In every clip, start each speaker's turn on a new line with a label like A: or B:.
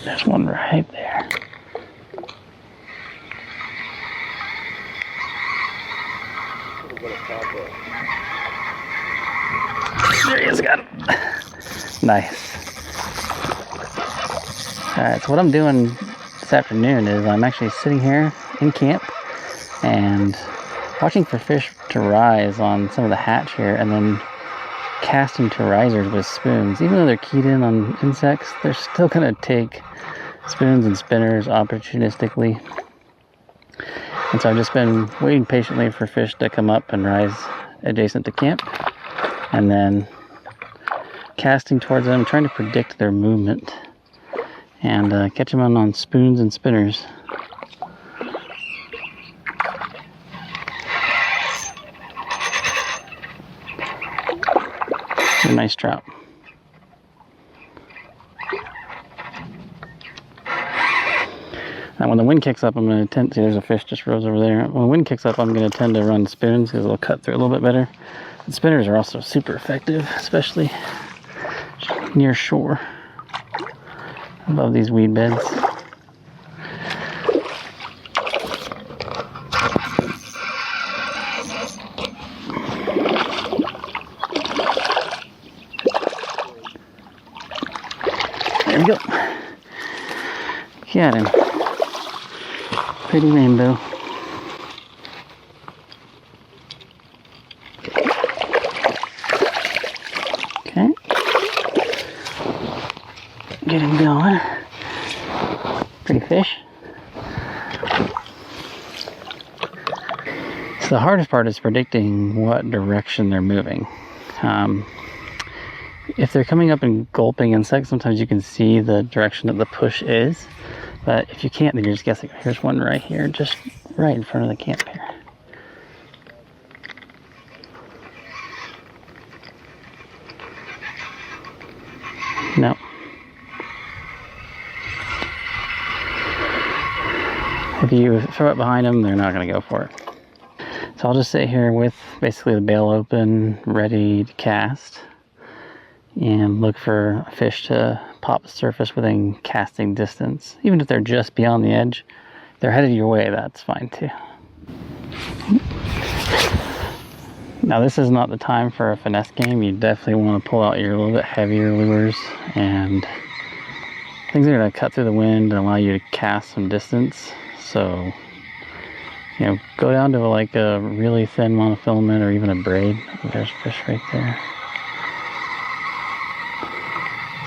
A: There's one right there. There he is, got him. Nice. Alright, so what I'm doing this afternoon is I'm actually sitting here in camp and watching for fish to rise on some of the hatch here, and then casting to risers with spoons. Even though they're keyed in on insects, they're still going to take spoons and spinners opportunistically. And so I've just been waiting patiently for fish to come up and rise adjacent to camp, and then casting towards them, trying to predict their movement and catch them on spoons and spinners. A nice trout. Now when the wind kicks up, I'm going to tend to, there's a fish just rose over there. When the wind kicks up, I'm going to tend to run spoons because it'll cut through a little bit better. And spinners are also super effective, especially near shore, above these weed beds. There we go. Got him. Pretty rainbow. Okay. Get him going. Pretty fish. So the hardest part is predicting what direction they're moving. If they're coming up and gulping insects, sometimes you can see the direction that the push is. But if you can't, then you're just guessing. Here's one right here, just right in front of the camp here. No. If you throw it behind them, they're not going to go for it. So I'll just sit here with basically the bail open, ready to cast, and look for a fish to pop the surface within casting distance. Even if they're just beyond the edge, if they're headed your way, that's fine too. Now this is not the time for a finesse game. You definitely want to pull out your little bit heavier lures and things that are going to cut through the wind and allow you to cast some distance. So, you know, go down to like a really thin monofilament or even a braid. There's a fish right there.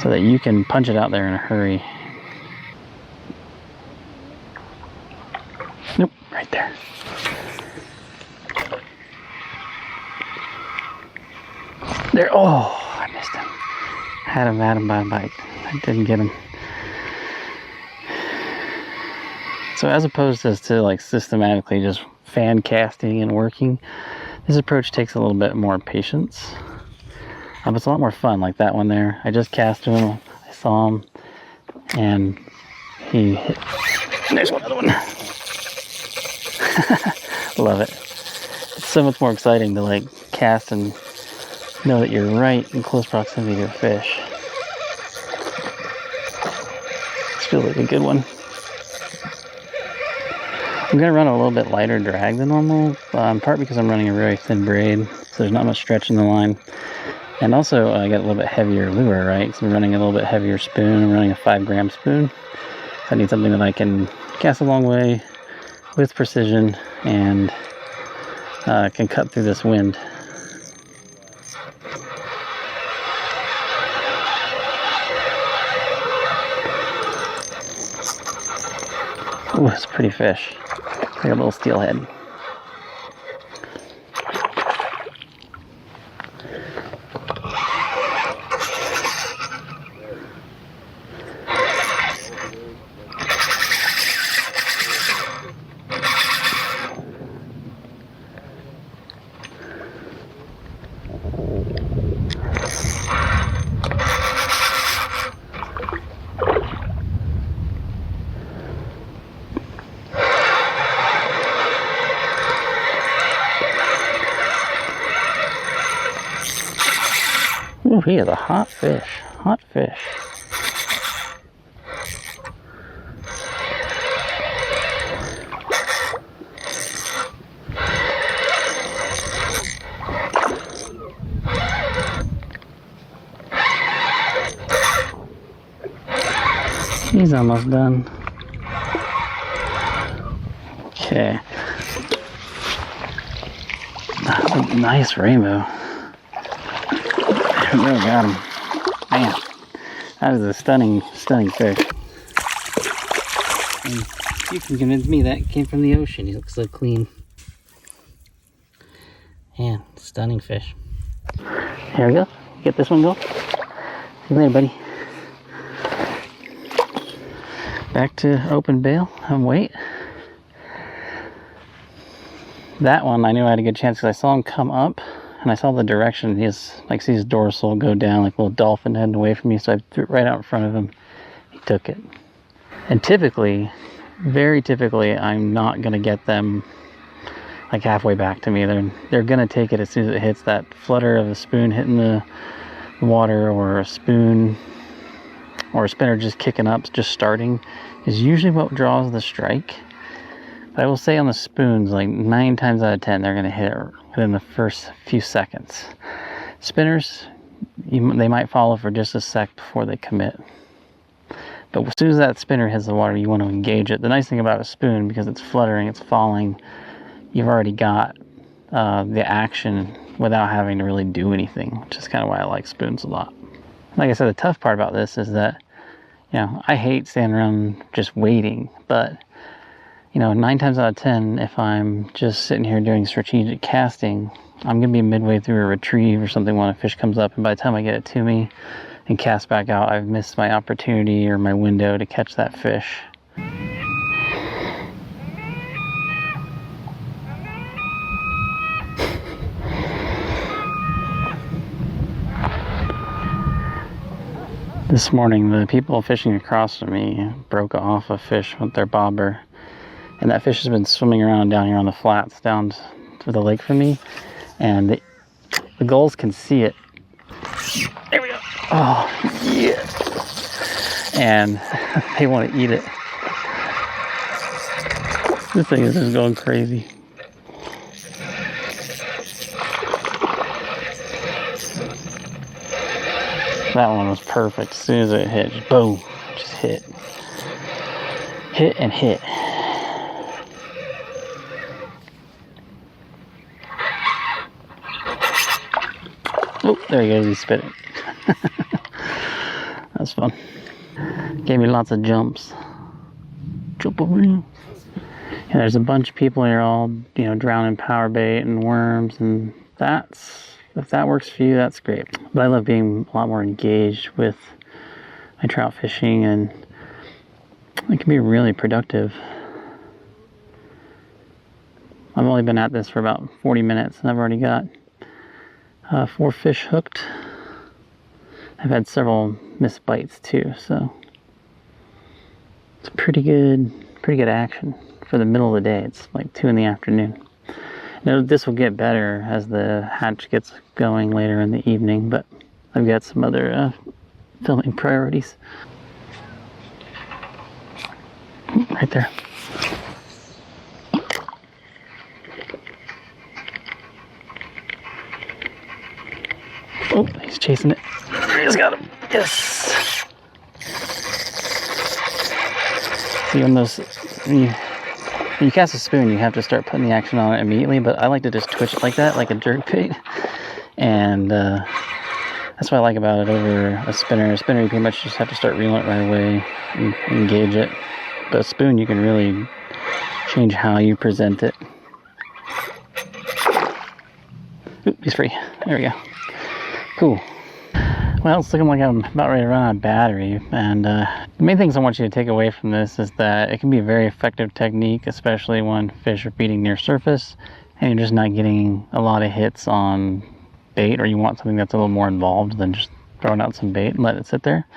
A: So that you can punch it out there in a hurry. Nope, right there. There, oh, I missed him. Had him by a bite. I didn't get him. So as opposed to like systematically just fan casting and working, this approach takes a little bit more patience. But it's a lot more fun, like that one there. I just cast to him, I saw him, and he hit. And there's one other one. Love it. It's so much more exciting to like cast and know that you're right in close proximity to a fish. This feels like a good one. I'm going to run a little bit lighter drag than normal, in part because I'm running a very thin braid, so there's not much stretch in the line. And also, I got a little bit heavier lure, right? So I'm running a little bit heavier spoon. I'm running a 5-gram spoon. So I need something that I can cast a long way with precision and can cut through this wind. Ooh, it's a pretty fish. Like a little steelhead. Ooh, he is a hot fish. Hot fish. He's almost done. Okay. Nice rainbow. I really got him. Man, that is a stunning, stunning fish. And you can convince me that came from the ocean. He looks so clean. Man, stunning fish. Here we go. Get this one go. See you later, buddy. Back to open bail and wait. That one I knew I had a good chance because I saw him come up and I saw the direction. He has, like, see his dorsal go down like a little dolphin heading away from me, so I threw it right out in front of him. He took it. And typically, very typically, I'm not gonna get them like halfway back to me. They're gonna take it as soon as it hits. That flutter of a spoon hitting the water, or a spoon or a spinner just kicking up, just starting, is usually what draws the strike. But I will say on the spoons, like 9 times out of 10, they're gonna hit it within the first few seconds. Spinners, they might follow for just a sec before they commit. But as soon as that spinner hits the water, you want to engage it. The nice thing about a spoon, because it's fluttering, it's falling, you've already got the action without having to really do anything, which is kind of why I like spoons a lot. Like I said, the tough part about this is that, you know, I hate standing around just waiting, but, you know, 9 times out of 10, if I'm just sitting here doing strategic casting, I'm going to be midway through a retrieve or something when a fish comes up, and by the time I get it to me and cast back out, I've missed my opportunity or my window to catch that fish. This morning, the people fishing across from me broke off a fish with their bobber, and that fish has been swimming around down here on the flats down to the lake from me, and the gulls can see it. There we go. Oh, yeah. And they want to eat it. This thing is just going crazy. That one was perfect. As soon as it hit, just boom, just hit. Hit and hit. Oh, there he goes, he spit it. That's fun. Gave me lots of jumps. Jump over here. Yeah, there's a bunch of people here all, you know, drowning power bait and worms, and if that works for you, that's great. But I love being a lot more engaged with my trout fishing, and it can be really productive. I've only been at this for about 40 minutes, and I've already got 4 fish hooked. I've had several missed bites too, so it's pretty good action for the middle of the day. It's like 2 in the afternoon. Now, this will get better as the hatch gets going later in the evening, but I've got some other filming priorities. Right there. Oh, he's chasing it. He's got him. Yes. See, when you cast a spoon, you have to start putting the action on it immediately, but I like to just twitch it like that, like a jerkbait. And that's what I like about it over a spinner. A spinner, you pretty much just have to start reeling it right away and engage it. But a spoon, you can really change how you present it. Oop, he's free. There we go. Cool. Well, it's looking like I'm about ready to run out of battery, and the main things I want you to take away from this is that it can be a very effective technique, especially when fish are feeding near surface and you're just not getting a lot of hits on bait, or you want something that's a little more involved than just throwing out some bait and let it sit there.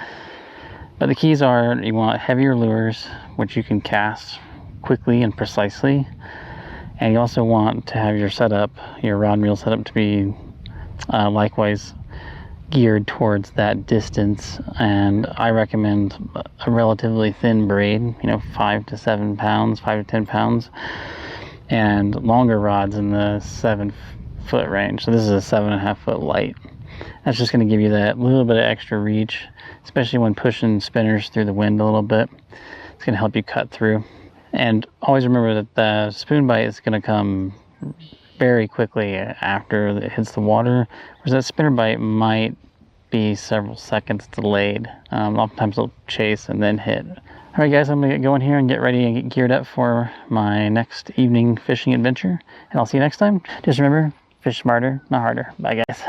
A: But the keys are, you want heavier lures, which you can cast quickly and precisely, and you also want to have your setup, your rod and reel setup, to be likewise geared towards that distance. And I recommend a relatively thin braid, you know, 5 to 7 pounds, 5 to 10 pounds, and longer rods in the 7 foot range. So this is a 7.5 foot light. That's just going to give you that little bit of extra reach, especially when pushing spinners through the wind a little bit. It's going to help you cut through. And always remember that the spoon bite is going to come very quickly after it hits the water, whereas that spinner bite might be several seconds delayed. Oftentimes it'll chase and then hit. All right, guys, I'm going to get going here and get ready and get geared up for my next evening fishing adventure. And I'll see you next time. Just remember, fish smarter, not harder. Bye, guys.